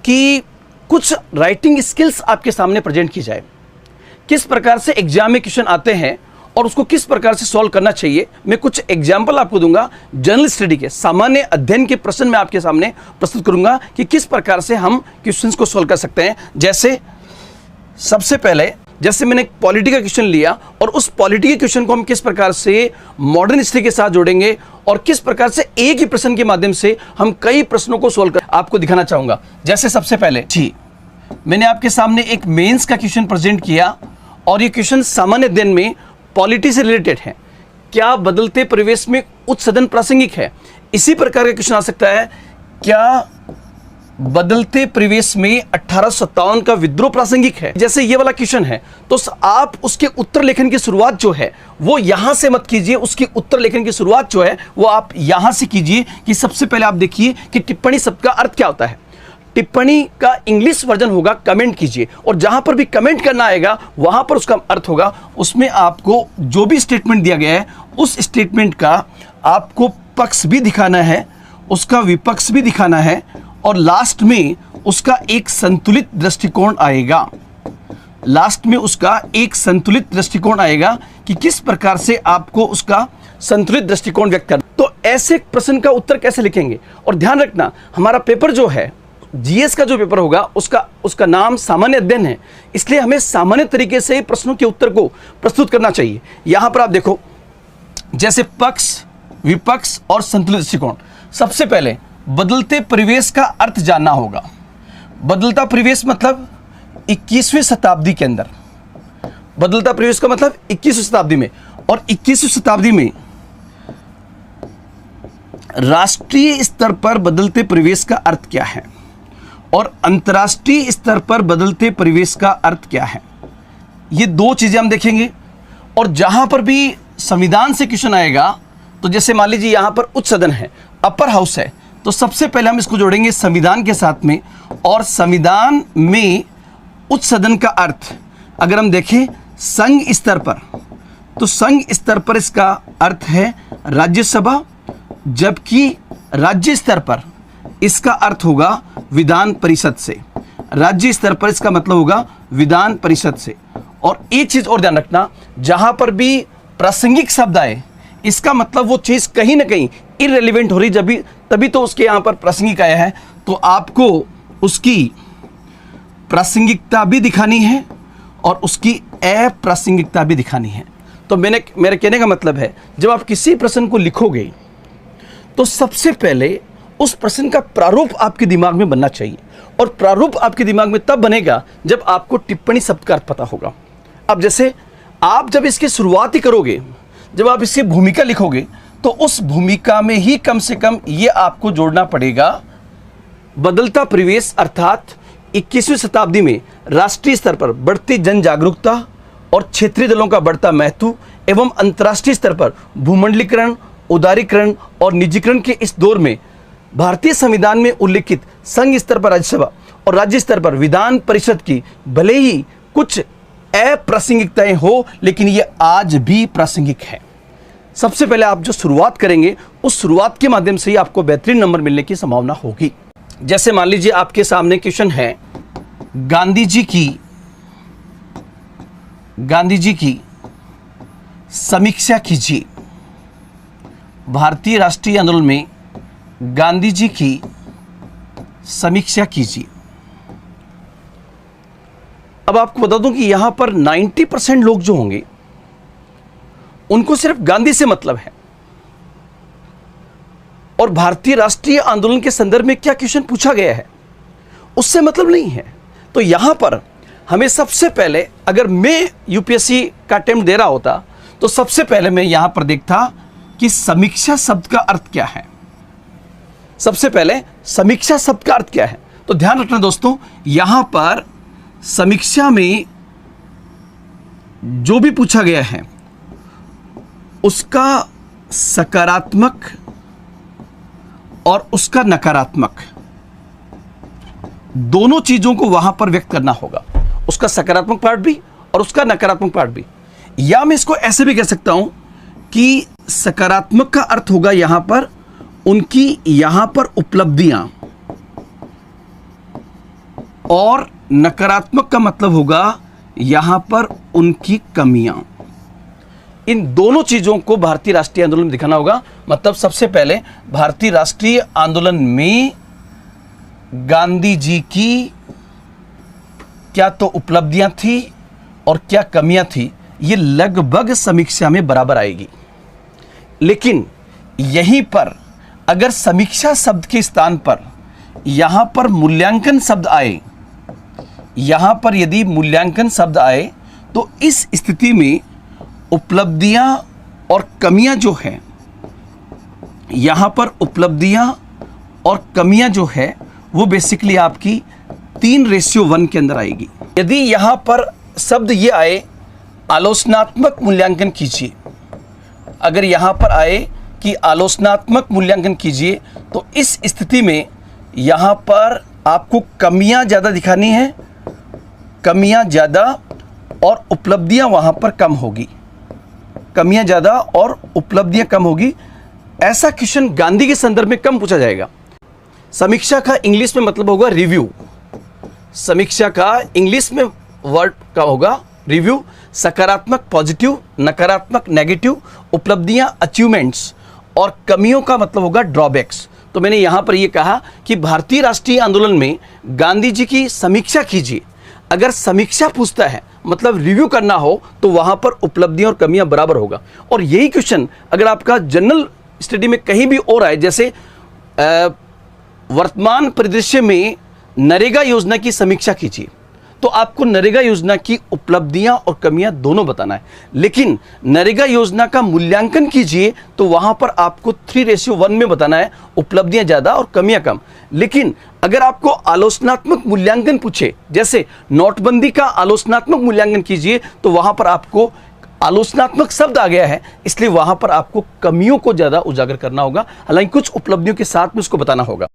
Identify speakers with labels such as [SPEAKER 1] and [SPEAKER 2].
[SPEAKER 1] कि कुछ writing skills आपके सामने प्रेजेंट की जाए, किस प्रकार से एग्जाम में क्वेश्चन आते हैं और उसको किस प्रकार से सॉल्व करना चाहिए। मैं कुछ एग्जाम्पल आपको दूंगा, जनरल स्टडी के सामान्य अध्ययन के प्रश्न मैं आपके सामने प्रस्तुत करूंगा कि किस प्रकार से हम क्वेश्चंस को सॉल्व कर सकते हैं। जैसे सबसे पहले जैसे मैंने पॉलिटी का क्वेश्चन लिया और उस पॉलिटी के क्वेश्चन को हम किस प्रकार से मॉडर्न हिस्ट्री के साथ जोड़ेंगे और किस प्रकार से एक ही प्रश्न के माध्यम से हम कई प्रश्नों को सॉल्व कर आपको दिखाना चाहूंगा। जैसे सबसे पहले जी मैंने आपके सामने एक मेंस का क्वेश्चन प्रेजेंट किया और ये क्वेश्चन सामान्य अध्ययन में पॉलिटी से रिलेटेड है। क्या बदलते परिवेश में उच्च सदन प्रासंगिक है? इसी प्रकार का क्वेश्चन आ सकता है, क्या बदलते परिवेश में 1857 का विद्रोह प्रासंगिक है? जैसे ये वाला क्वेश्चन है तो आप उसके उत्तर लेखन की शुरुआत जो है वो यहां से मत कीजिए, उसकी उत्तर लेखन की शुरुआत जो है वो आप यहां से कीजिए कि सबसे पहले आप देखिए कि टिप्पणी शब्द का अर्थ क्या होता है। टिप्पणी का इंग्लिश वर्जन होगा कमेंट कीजिए, और जहां पर भी कमेंट करना आएगा वहां पर उसका अर्थ होगा, उसमें आपको जो भी स्टेटमेंट दिया गया है उस स्टेटमेंट का आपको पक्ष भी दिखाना है, उसका विपक्ष भी दिखाना है, और लास्ट में उसका एक संतुलित दृष्टिकोण आएगा। लास्ट में उसका एक संतुलित दृष्टिकोण आएगा कि किस प्रकार से आपको उसका संतुलित दृष्टिकोण व्यक्त करना। तो ऐसे प्रश्न का उत्तर कैसे लिखेंगे? और ध्यान रखना, हमारा पेपर जो है जीएस का जो पेपर होगा उसका नाम सामान्य अध्ययन है, इसलिए हमें सामान्य तरीके से प्रश्नों के उत्तर को प्रस्तुत करना चाहिए। यहां पर आप देखो, जैसे पक्ष, विपक्ष और संतुलित दृष्टिकोण। सबसे पहले बदलते परिवेश का अर्थ जानना होगा। बदलता परिवेश मतलब 21वीं शताब्दी के अंदर, बदलता परिवेश का मतलब 21वीं शताब्दी में, और 21वीं शताब्दी में राष्ट्रीय स्तर पर बदलते परिवेश का अर्थ क्या है और अंतर्राष्ट्रीय स्तर पर बदलते परिवेश का अर्थ क्या है। ये दो चीजें हम देखेंगे। और जहां पर भी संविधान से क्वेश्चन आएगा, तो जैसे मान लीजिए यहां पर उच्च सदन है, अपर हाउस है, तो सबसे पहले हम इसको जोड़ेंगे संविधान के साथ में। और संविधान में उच्च सदन का अर्थ अगर हम देखें संघ स्तर पर, तो संघ स्तर पर इसका अर्थ है राज्यसभा, जबकि राज्य स्तर पर इसका अर्थ होगा विधान परिषद से। राज्य स्तर पर इसका मतलब होगा विधान परिषद से। और एक चीज और ध्यान रखना, जहां पर भी प्रासंगिक शब्द आए इसका मतलब वो चीज कहीं ना कहीं इररिलेवेंट हो रही, तभी तो उसके यहां पर प्रासंगिक आया है, तो आपको उसकी प्रासंगिकता भी दिखानी है और उसकी अप्रासंगिकता भी दिखानी है। तो मेरे कहने का मतलब है, जब आप किसी प्रश्न को लिखोगे तो सबसे पहले उस प्रश्न का प्रारूप आपके दिमाग में बनना चाहिए, और प्रारूप आपके दिमाग में तब बनेगा जब आपको टिप्पणी शब्द का अर्थ पता होगा। अब जैसे आप जब इसकी शुरुआत ही करोगे, जब आप इसकी भूमिका लिखोगे, तो उस भूमिका में ही कम से कम ये आपको जोड़ना पड़ेगा, बदलता परिवेश अर्थात 21वीं शताब्दी में राष्ट्रीय स्तर पर बढ़ती जन जागरूकता और क्षेत्रीय दलों का बढ़ता महत्व एवं अंतर्राष्ट्रीय स्तर पर भूमंडलीकरण, उदारीकरण और निजीकरण के इस दौर में भारतीय संविधान में उल्लिखित संघ स्तर पर राज्यसभा और राज्य स्तर पर विधान परिषद की भले ही कुछ अप्रासंगिकताएं हो, लेकिन ये आज भी प्रासंगिक है। सबसे पहले आप जो शुरुआत करेंगे उस शुरुआत के माध्यम से ही आपको बेहतरीन नंबर मिलने की संभावना होगी। जैसे मान लीजिए आपके सामने क्वेश्चन है, गांधी जी की समीक्षा कीजिए। भारतीय राष्ट्रीय आंदोलन में गांधी जी की समीक्षा कीजिए। अब आपको बता दूं कि यहां पर 90% लोग जो होंगे उनको सिर्फ गांधी से मतलब है, और भारतीय राष्ट्रीय आंदोलन के संदर्भ में क्या क्वेश्चन पूछा गया है उससे मतलब नहीं है। तो यहां पर हमें सबसे पहले, अगर मैं यूपीएससी का अटेम्प्ट दे रहा होता तो सबसे पहले मैं यहां पर देखता कि समीक्षा शब्द का अर्थ क्या है। सबसे पहले समीक्षा शब्द का अर्थ क्या है, तो ध्यान रखना दोस्तों, यहां पर समीक्षा में जो भी पूछा गया है उसका सकारात्मक और उसका नकारात्मक दोनों चीजों को वहां पर व्यक्त करना होगा, उसका सकारात्मक पार्ट भी और उसका नकारात्मक पार्ट भी। या मैं इसको ऐसे भी कह सकता हूं कि सकारात्मक का अर्थ होगा यहां पर उनकी यहां पर उपलब्धियां, और नकारात्मक का मतलब होगा यहां पर उनकी कमियां। इन दोनों चीजों को भारतीय राष्ट्रीय आंदोलन में दिखाना होगा। मतलब सबसे पहले भारतीय राष्ट्रीय आंदोलन में गांधी जी की क्या तो उपलब्धियां थी और क्या कमियां थी, ये लगभग समीक्षा में बराबर आएगी। लेकिन यहीं पर अगर समीक्षा शब्द के स्थान पर यहां पर मूल्यांकन शब्द आए, यहां पर यदि मूल्यांकन शब्द आए, तो इस स्थिति में उपलब्धियां और कमियां जो है, यहां पर उपलब्धियां और कमियां जो है वो बेसिकली आपकी 3:1 के अंदर आएगी। यदि यहां पर शब्द ये आए आलोचनात्मक मूल्यांकन कीजिए, अगर यहां पर आए कि आलोचनात्मक मूल्यांकन कीजिए, तो इस स्थिति में यहां पर आपको कमियां ज़्यादा दिखानी है, कमियां ज़्यादा और उपलब्धियां वहां पर कम होगी, कमियां ज़्यादा और उपलब्धियां कम होगी। ऐसा क्वेश्चन गांधी के संदर्भ में कम पूछा जाएगा। समीक्षा का इंग्लिश में मतलब होगा रिव्यू। समीक्षा का इंग्लिश में वर्ड का होगा रिव्यू। सकारात्मक पॉजिटिव, नकारात्मक नेगेटिव, उपलब्धियां अचीवमेंट्स और कमियों का मतलब होगा ड्रॉबैक्स। तो मैंने यहां पर यह कहा कि भारतीय राष्ट्रीय आंदोलन में गांधी जी की समीक्षा कीजिए। अगर समीक्षा पूछता है मतलब रिव्यू करना हो, तो वहां पर उपलब्धियां और कमियां बराबर होगा। और यही क्वेश्चन अगर आपका जनरल स्टडी में कहीं भी और आए, जैसे वर्तमान परिदृश्य में नरेगा योजना की समीक्षा कीजिए, तो आपको नरेगा योजना की उपलब्धियां और कमियां दोनों बताना है। लेकिन नरेगा योजना का मूल्यांकन कीजिए तो वहां पर आपको 3:1 में बताना है, उपलब्धियां ज्यादा और कमियां कम। लेकिन अगर आपको आलोचनात्मक मूल्यांकन पूछे, जैसे नोटबंदी का आलोचनात्मक मूल्यांकन कीजिए, तो वहां पर आपको आलोचनात्मक शब्द आ गया है, इसलिए वहां पर आपको कमियों को ज्यादा उजागर करना होगा। हालांकि कुछ उपलब्धियों के साथ में उसको बताना होगा।